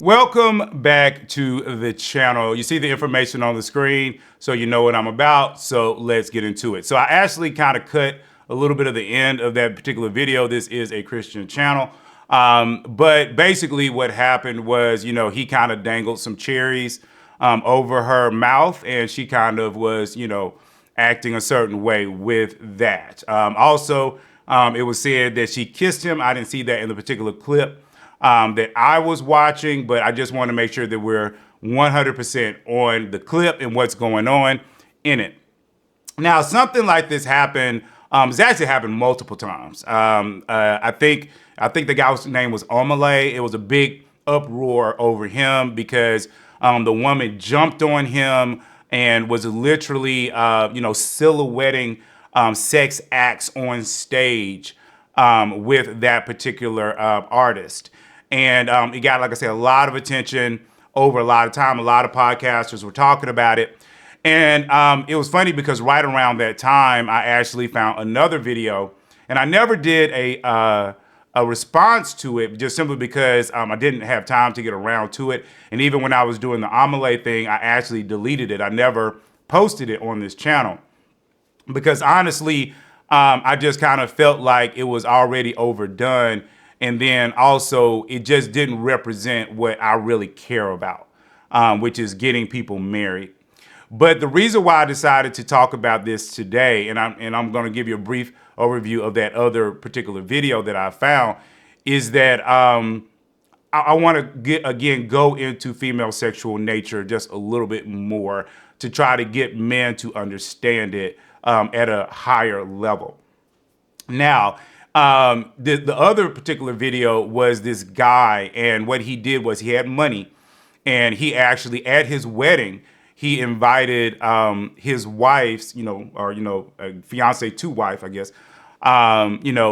Welcome back to the channel. You see the information on the screen, so you know what I'm about. So let's get into it. So I actually kind of cut a little bit of the end of that particular video. This is a Christian channel. But basically what happened was, you know, he kind of dangled some cherries over her mouth, and she kind of was, you know, acting a certain way with that. It was said that she kissed him. I didn't see that in the particular clip that I was watching, but I just want to make sure that we're 100% on the clip and what's going on in it. Now, something like this happened. It's actually happened multiple times. I think the guy's name was Omale. It was a big uproar over him because the woman jumped on him and was literally, silhouetting sex acts on stage with that particular artist. And it got, like I said, a lot of attention over a lot of time. A lot of podcasters were talking about it. And it was funny because right around that time, I actually found another video. And I never did a response to it just simply because I didn't have time to get around to it. And even when I was doing the Amelie thing, I actually deleted it. I never posted it on this channel because honestly, I just kind of felt like it was already overdone. And then also it just didn't represent what I really care about, which is getting people married. But the reason why I decided to talk about this today, and I'm going to give you a brief overview of that other particular video that I found, is that I want to go into female sexual nature just a little bit more to try to get men to understand it at a higher level. Now, the other particular video was this guy, and what he did was he had money, and he actually at his wedding he invited his wife's, fiance to wife, I guess.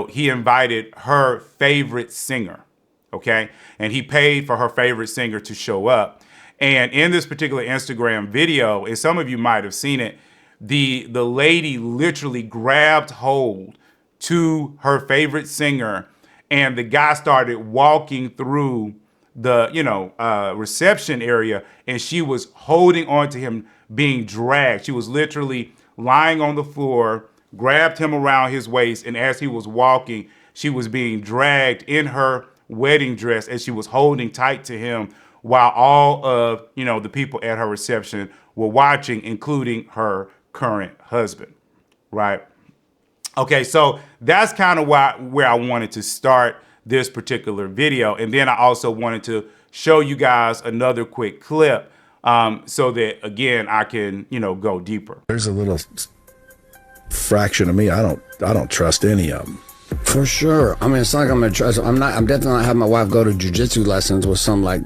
He invited her favorite singer, okay, and he paid for her favorite singer to show up. And in this particular Instagram video, and some of you might have seen it, the lady literally grabbed hold to her favorite singer, and the guy started walking through the reception area, and she was holding on to him, being dragged. She was literally lying on the floor, grabbed him around his waist, and as he was walking, she was being dragged in her wedding dress, and she was holding tight to him while all of the people at her reception were watching, including her current husband, right? Okay, so that's kind of where I wanted to start this particular video. And then I also wanted to show you guys another quick clip so that, again, I can, go deeper. There's a little fraction of me, I don't trust any of them. For sure. I mean, it's not like I'm gonna trust. I'm definitely not having my wife go to jiu-jitsu lessons with some like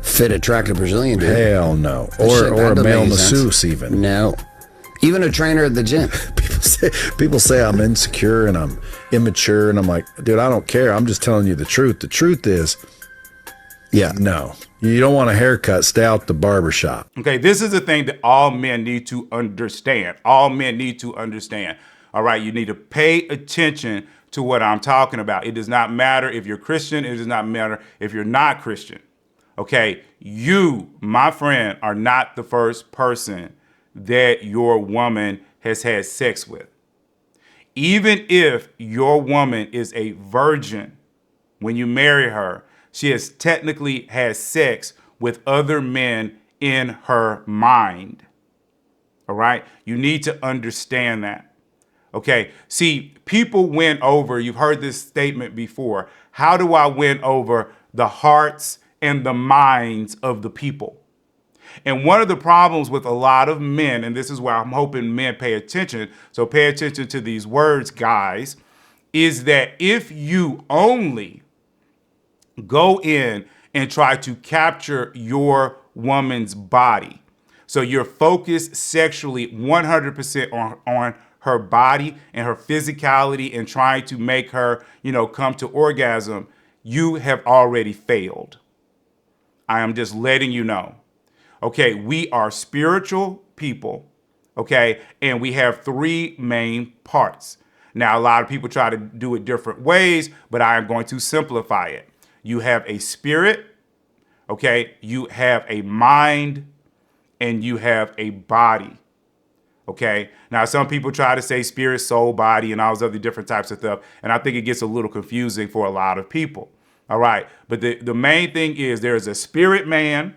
fit, attractive Brazilian dude. Hell no. Or a male masseuse even. No. Even a trainer at the gym. People say I'm insecure and I'm immature, and I'm like, dude, I don't care. I'm just telling you the truth. The truth is, no. You don't want a haircut, stay out the barber shop. Okay, this is the thing that all men need to understand. All men need to understand. All right, you need to pay attention to what I'm talking about. It does not matter if you're Christian. It does not matter if you're not Christian. Okay, you, my friend, are not the first person that your woman has had sex with. Even if your woman is a virgin, when you marry her, she has technically had sex with other men in her mind. All right? You need to understand that. Okay? See, people win over, you've heard this statement before. How do I win over the hearts and the minds of the people? And one of the problems with a lot of men, and this is where I'm hoping men pay attention, so pay attention to these words, guys, is that if you only go in and try to capture your woman's body, so you're focused sexually 100% on her body and her physicality and trying to make her, come to orgasm, you have already failed. I am just letting you know. Okay, we are spiritual people, okay, and we have three main parts. Now, a lot of people try to do it different ways, but I am going to simplify it. You have a spirit, Okay, you have a mind and you have a body. Okay, now some people try to say spirit, soul, body, and all those other different types of stuff, and I think it gets a little confusing for a lot of people. All right, but the main thing is there's a spirit man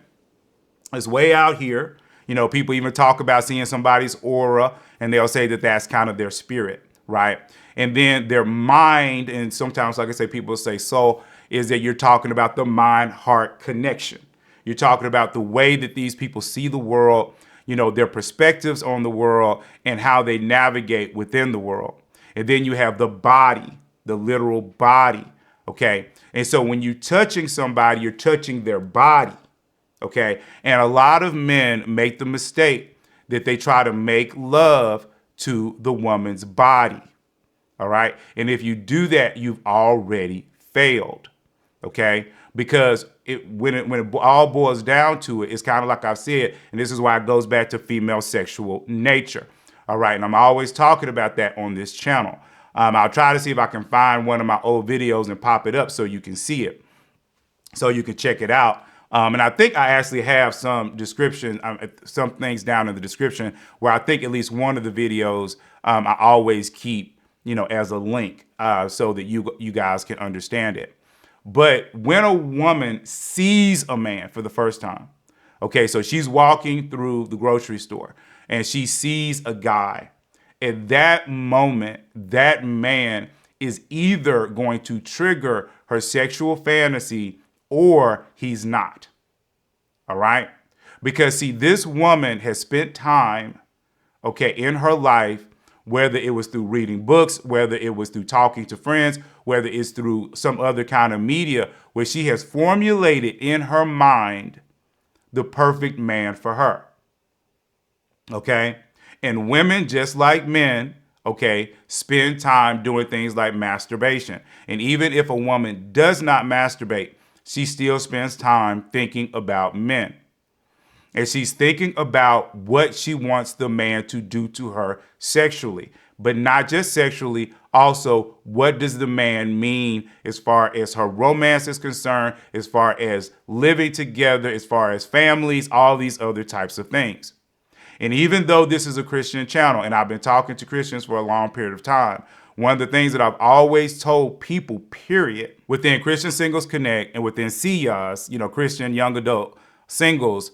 that's way out here. You know, people even talk about seeing somebody's aura, and they'll say that that's kind of their spirit, right? And then their mind, and sometimes, like I say, people say soul, is that you're talking about the mind-heart connection. You're talking about the way that these people see the world, you know, their perspectives on the world and how they navigate within the world. And then you have the body, the literal body, okay? And so when you're touching somebody, you're touching their body, okay? And a lot of men make the mistake that they try to make love to the woman's body, all right? And if you do that, you've already failed, okay? Because when it all boils down to it, it's kind of like I've said, and this is why it goes back to female sexual nature, all right? And I'm always talking about that on this channel. I'll try to see if I can find one of my old videos and pop it up so you can see it, so you can check it out. And I think I actually have some description, some things down in the description where I think at least one of the videos I always keep, you know, as a link so that you guys can understand it. But when a woman sees a man for the first time, okay, so she's walking through the grocery store and she sees a guy. At that moment, that man is either going to trigger her sexual fantasy or he's not. All right? Because see, this woman has spent time, okay, in her life, whether it was through reading books, whether it was through talking to friends, whether it's through some other kind of media, where she has formulated in her mind the perfect man for her. Okay? And women, just like men, okay, spend time doing things like masturbation. And even if a woman does not masturbate, she still spends time thinking about men. And she's thinking about what she wants the man to do to her sexually. But not just sexually, also what does the man mean as far as her romance is concerned, as far as living together, as far as families, all these other types of things. And even though this is a Christian channel, and I've been talking to Christians for a long period of time, one of the things that I've always told people, period, within Christian Singles Connect and within CYAS, you know, Christian Young Adult Singles,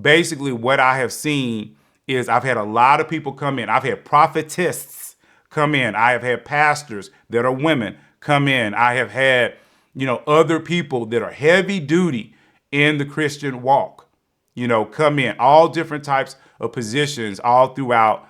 basically what I have seen is I've had a lot of people come in. I've had prophetess come in. I have had pastors that are women come in. I have had, you know, other people that are heavy duty in the Christian walk, you know, come in, all different types of positions all throughout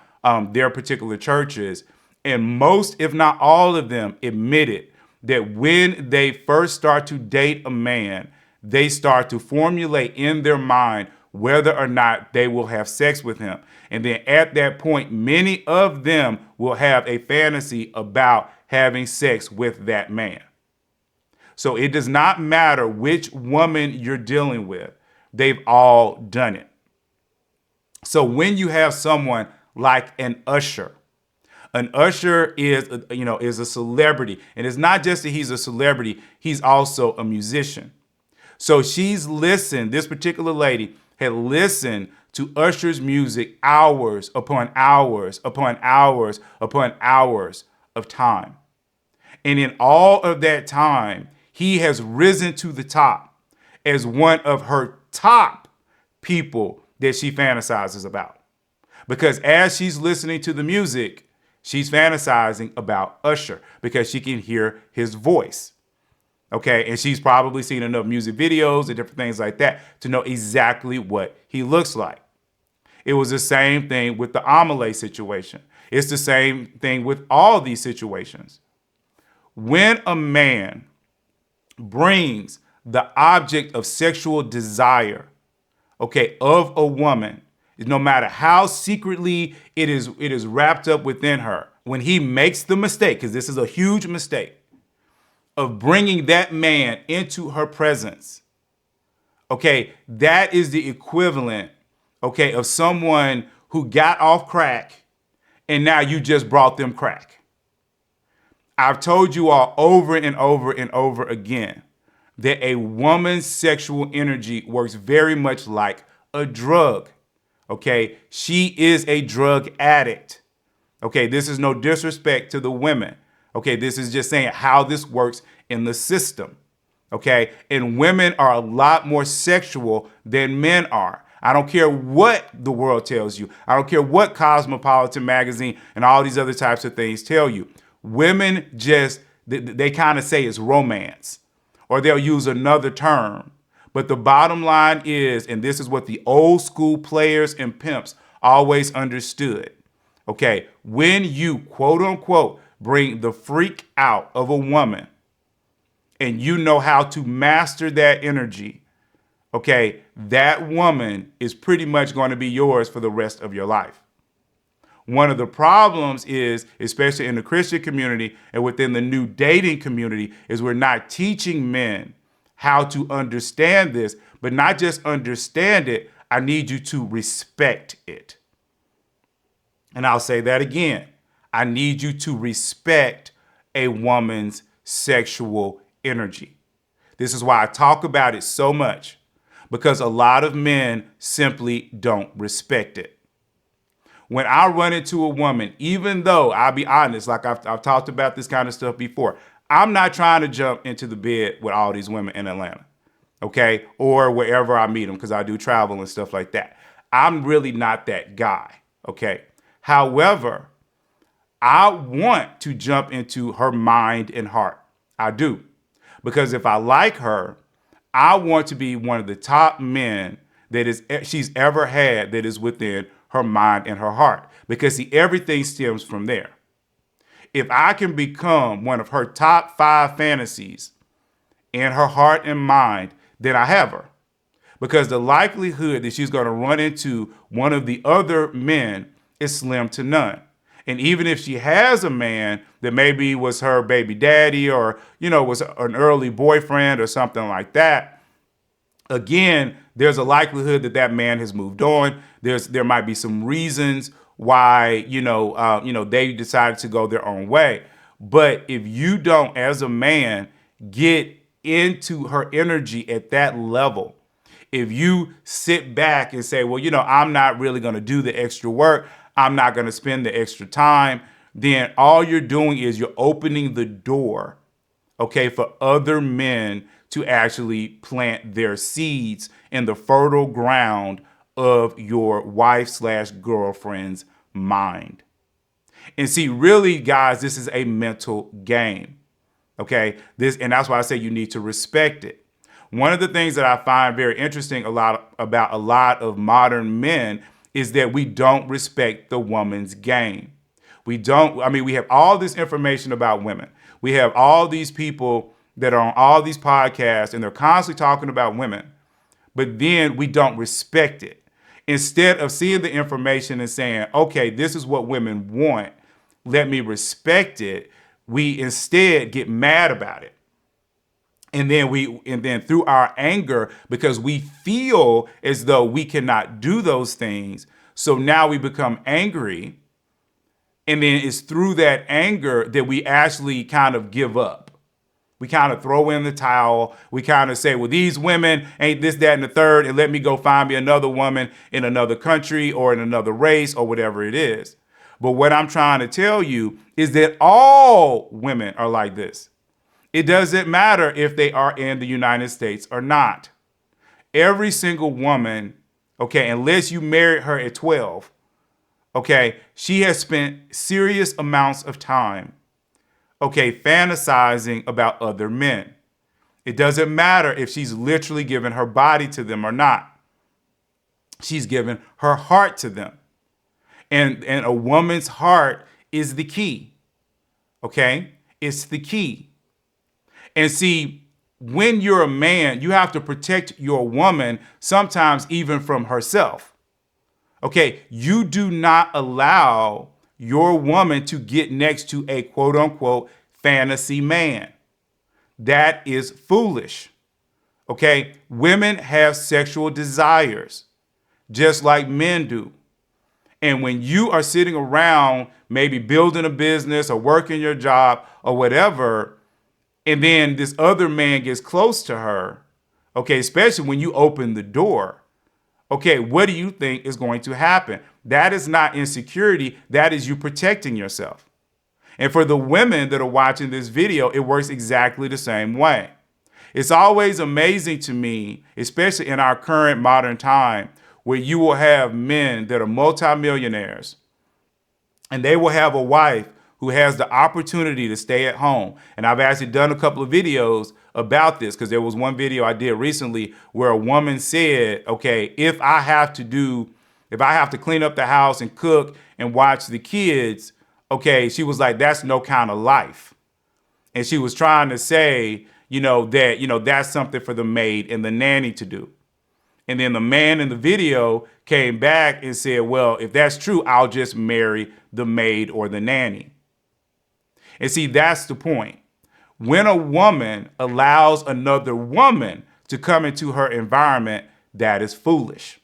their particular churches. And most, if not all of them, admitted that when they first start to date a man, they start to formulate in their mind whether or not they will have sex with him. And then at that point, many of them will have a fantasy about having sex with that man. So it does not matter which woman you're dealing with. They've all done it. So when you have someone like an Usher is, you know, is a celebrity. And it's not just that he's a celebrity, he's also a musician. So she's listened, this particular lady had listened to Usher's music hours upon hours upon hours upon hours of time. And in all of that time, he has risen to the top as one of her top people that she fantasizes about. Because as she's listening to the music, she's fantasizing about Usher because she can hear his voice. Okay, and she's probably seen enough music videos and different things like that to know exactly what he looks like. It was the same thing with the Amelie situation. It's the same thing with all these situations. When a man brings the object of sexual desire, okay, of a woman, no matter how secretly it is wrapped up within her, when he makes the mistake, because this is a huge mistake, of bringing that man into her presence, okay, that is the equivalent, okay, of someone who got off crack and now you just brought them crack. I've told you all over and over and over again that a woman's sexual energy works very much like a drug. Okay, she is a drug addict. Okay, this is no disrespect to the women. Okay, this is just saying how this works in the system. Okay, and women are a lot more sexual than men are. I don't care what the world tells you. I don't care what Cosmopolitan magazine and all these other types of things tell you. Women just, they kind of say it's romance, or they'll use another term. But the bottom line is, and this is what the old school players and pimps always understood. Okay, when you quote unquote bring the freak out of a woman and you know how to master that energy, okay, that woman is pretty much going to be yours for the rest of your life. One of the problems is, especially in the Christian community and within the new dating community, is we're not teaching men how to understand this, but not just understand it. I need you to respect it. And I'll say that again. I need you to respect a woman's sexual energy. This is why I talk about it so much, because a lot of men simply don't respect it. When I run into a woman, even though I'll be honest, like I've talked about this kind of stuff before, I'm not trying to jump into the bed with all these women in Atlanta, okay, or wherever I meet them, because I do travel and stuff like that. I'm really not that guy, okay? However, I want to jump into her mind and heart. I do. Because if I like her, I want to be one of the top men that she's ever had that is within her mind and her heart. Because see, everything stems from there. If I can become one of her top 5 fantasies in her heart and mind, then I have her. Because the likelihood that she's going to run into one of the other men is slim to none. And even if she has a man that maybe was her baby daddy or, was an early boyfriend or something like that, again, there's a likelihood that that man has moved on. There might be some reasons why, they decided to go their own way. But if you don't, as a man, get into her energy at that level, if you sit back and say, well, I'm not really going to do the extra work, I'm not going to spend the extra time, then all you're doing is you're opening the door, okay, for other men to actually plant their seeds in the fertile ground of your wife/girlfriend's mind. And see, really, guys, this is a mental game, okay? And that's why I say you need to respect it. One of the things that I find very interesting about a lot of modern men is that we don't respect the woman's game. We have all this information about women. We have all these people that are on all these podcasts and they're constantly talking about women, but then we don't respect it. Instead of seeing the information and saying, okay, this is what women want, let me respect it, we instead get mad about it. And then through our anger, because we feel as though we cannot do those things, so now we become angry. And then it's through that anger that we actually kind of give up. We kind of throw in the towel. We kind of say, well, these women ain't this, that, and the third, and let me go find me another woman in another country or in another race or whatever it is. But what I'm trying to tell you is that all women are like this. It doesn't matter if they are in the United States or not. Every single woman, okay, unless you married her at 12, okay, she has spent serious amounts of time, okay, fantasizing about other men. It doesn't matter if she's literally given her body to them or not. She's given her heart to them. And a woman's heart is the key, okay? It's the key. And see, when you're a man, you have to protect your woman, sometimes even from herself. Okay, you do not allow your woman to get next to a quote unquote fantasy man. That is foolish. Okay, women have sexual desires, just like men do. And when you are sitting around, maybe building a business or working your job or whatever, And then this other man gets close to her, okay, especially when you open the door. Okay, what do you think is going to happen? That is not insecurity. That is you protecting yourself. And for the women that are watching this video, it works exactly the same way. It's always amazing to me, especially in our current modern time, where you will have men that are multimillionaires and they will have a wife who has the opportunity to stay at home. And I've actually done a couple of videos about this because there was one video I did recently where a woman said, okay, if I have to clean up the house and cook and watch the kids, okay, she was like, that's no kind of life. And she was trying to say, that's something for the maid and the nanny to do. And then the man in the video came back and said, well, if that's true, I'll just marry the maid or the nanny. And see, that's the point. When a woman allows another woman to come into her environment, that is foolish.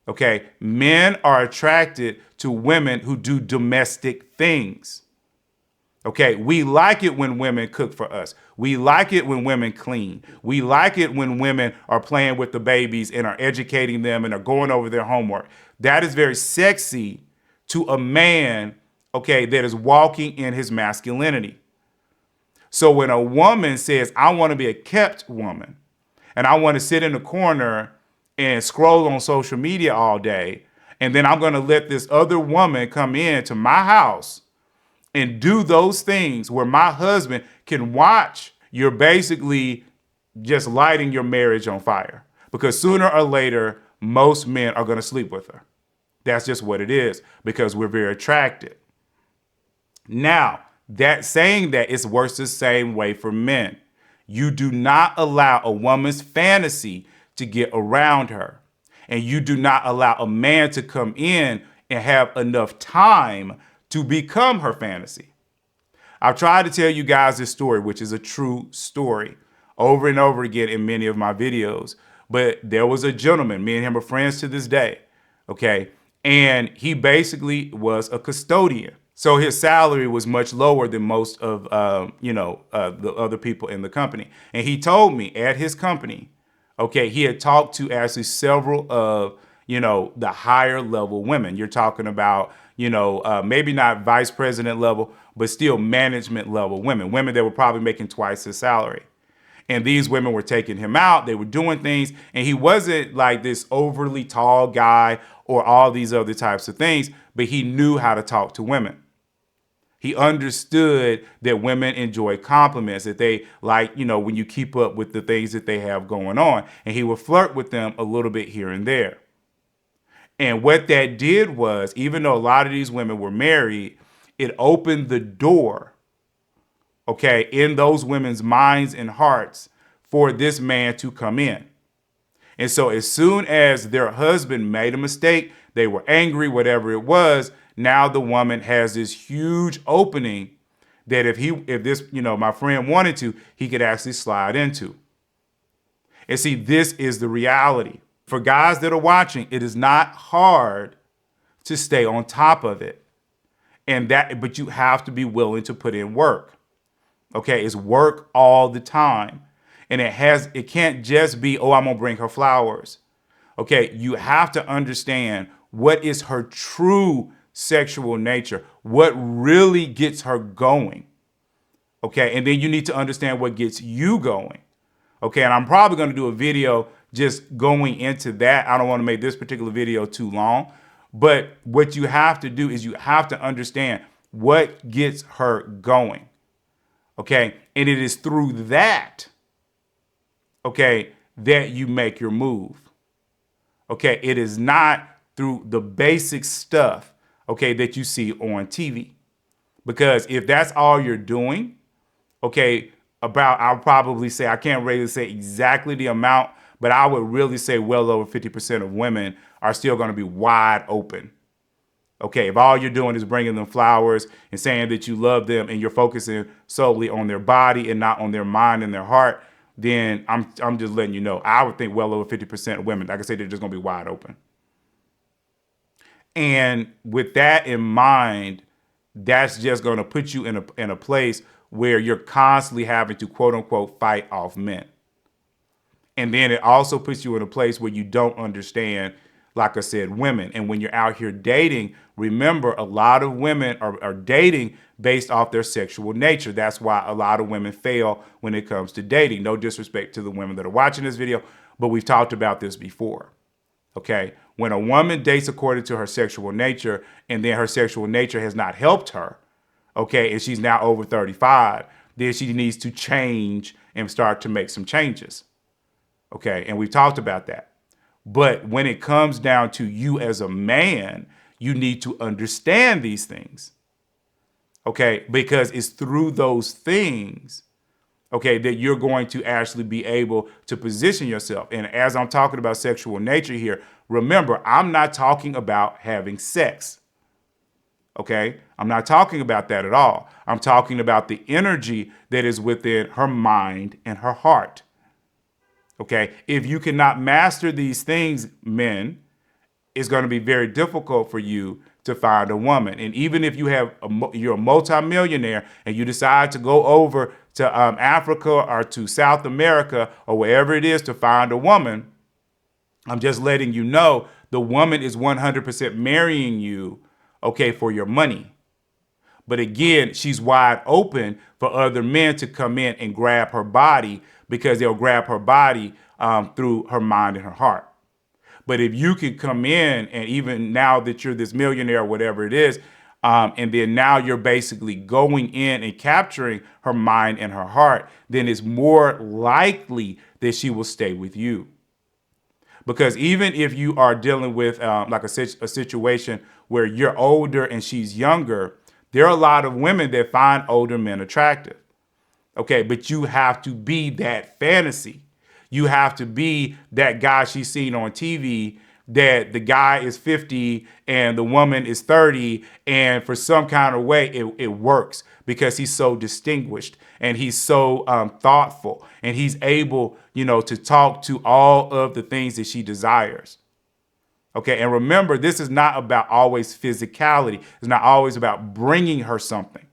Okay, men are attracted to women who do domestic things. Okay, we like it when women cook for us. We like it when women clean. We like it when women are playing with the babies and are educating them and are going over their homework. That is very sexy to a man, okay, that is walking in his masculinity. So when a woman says, I want to be a kept woman and I want to sit in the corner and scroll on social media all day, and then I'm going to let this other woman come into my house and do those things where my husband can watch, you're basically just lighting your marriage on fire. Because sooner or later, most men are going to sleep with her. That's just what it is, because we're very attracted. Now, that saying that it's works the same way for men. You do not allow a woman's fantasy to get around her. And you do not allow a man to come in and have enough time to become her fantasy. I've tried to tell you guys this story, which is a true story, over and over again in many of my videos. But there was a gentleman, me and him are friends to this day, okay? And he basically was a custodian. So his salary was much lower than most of, the other people in the company. And he told me at his company, okay, he had talked to actually several of, the higher level women. You're talking about, maybe not vice president level, but still management level women that were probably making twice his salary. And these women were taking him out. They were doing things. And he wasn't like this overly tall guy or all these other types of things, but he knew how to talk to women. He understood that women enjoy compliments, that they like, when you keep up with the things that they have going on. And he would flirt with them a little bit here and there. And what that did was, even though a lot of these women were married, it opened the door, okay, in those women's minds and hearts for this man to come in. And so as soon as their husband made a mistake, they were angry, whatever it was, now the woman has this huge opening that if this, my friend wanted to, he could actually slide into. And see, this is the reality. For guys that are watching, it is not hard to stay on top of it. But you have to be willing to put in work. Okay, it's work all the time. And it can't just be, I'm gonna bring her flowers. Okay, you have to understand what is her true sexual nature, what really gets her going. Okay, and then you need to understand what gets you going. Okay, and I'm probably gonna do a video just going into that. I don't want to make this particular video too long, but what you have to do is you have to understand what gets her going. Okay, and it is through that, okay, that you make your move. Okay, it is not through the basic stuff, okay, that you see on TV. Because if that's all you're doing, okay, I'll probably say, I can't really say exactly the amount, but I would really say well over 50% of women are still going to be wide open. Okay, if all you're doing is bringing them flowers and saying that you love them and you're focusing solely on their body and not on their mind and their heart, then I'm just letting you know, I would think well over 50% of women, like I said, they're just going to be wide open. And with that in mind, that's just going to put you in a place where you're constantly having to quote unquote fight off men. And then it also puts you in a place where you don't understand, like I said, women. And when you're out here dating, remember, a lot of women are dating based off their sexual nature. That's why a lot of women fail when it comes to dating. No disrespect to the women that are watching this video, but we've talked about this before. Okay? When a woman dates according to her sexual nature, and then her sexual nature has not helped her, okay, and she's now over 35, then she needs to change and start to make some changes. Okay, and we've talked about that. But when it comes down to you as a man, you need to understand these things. Okay, because it's through those things, okay, that you're going to actually be able to position yourself. And as I'm talking about sexual nature here, remember, I'm not talking about having sex. Okay, I'm not talking about that at all. I'm talking about the energy that is within her mind and her heart. Okay, if you cannot master these things, men, it's going to be very difficult for you to find a woman. And even if you're a multimillionaire and you decide to go over to Africa or to South America or wherever it is to find a woman, I'm just letting you know the woman is 100% marrying you, okay, for your money. But again, she's wide open for other men to come in and grab her body, because they'll grab her body through her mind and her heart. But if you can come in, and even now that you're this millionaire or whatever it is, and then now you're basically going in and capturing her mind and her heart, then it's more likely that she will stay with you. Because even if you are dealing with like a situation where you're older and she's younger, there are a lot of women that find older men attractive. Okay, but you have to be that fantasy. You have to be that guy she's seen on TV, that the guy is 50 and the woman is 30, and for some kind of way it works because he's so distinguished and he's so thoughtful, and he's able, to talk to all of the things that she desires. Okay, and remember, this is not about always physicality. It's not always about bringing her something.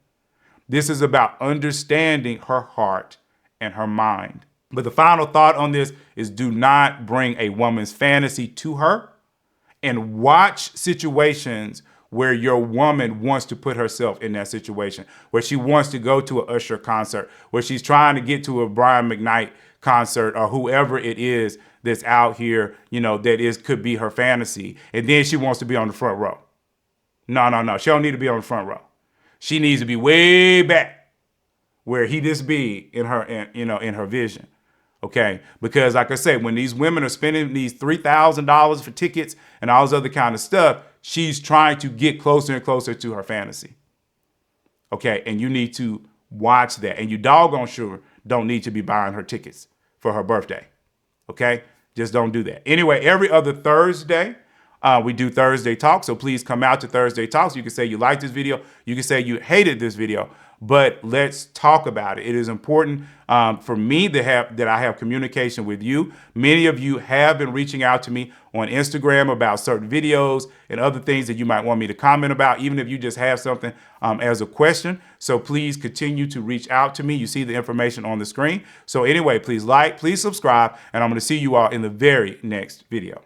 This is about understanding her heart and her mind. But the final thought on this is, do not bring a woman's fantasy to her, and watch situations where your woman wants to put herself in that situation, where she wants to go to an Usher concert, where she's trying to get to a Brian McKnight concert or whoever it is that's out here, could be her fantasy. And then she wants to be on the front row. No. She don't need to be on the front row. She needs to be way back where he just be in her vision. Okay, because like I said, when these women are spending these $3,000 for tickets and all this other kind of stuff, she's trying to get closer and closer to her fantasy. Okay, and you need to watch that. And you doggone sure don't need to be buying her tickets for her birthday. Okay, just don't do that. Anyway, every other Thursday, we do Thursday Talk. So please come out to Thursday Talks. You can say you like this video. You can say you hated this video. But let's talk about it. It is important for me that I have communication with you. Many of you have been reaching out to me on Instagram about certain videos and other things that you might want me to comment about, even if you just have something as a question. So please continue to reach out to me. You see the information on the screen. So anyway, please like, please subscribe, and I'm going to see you all in the very next video.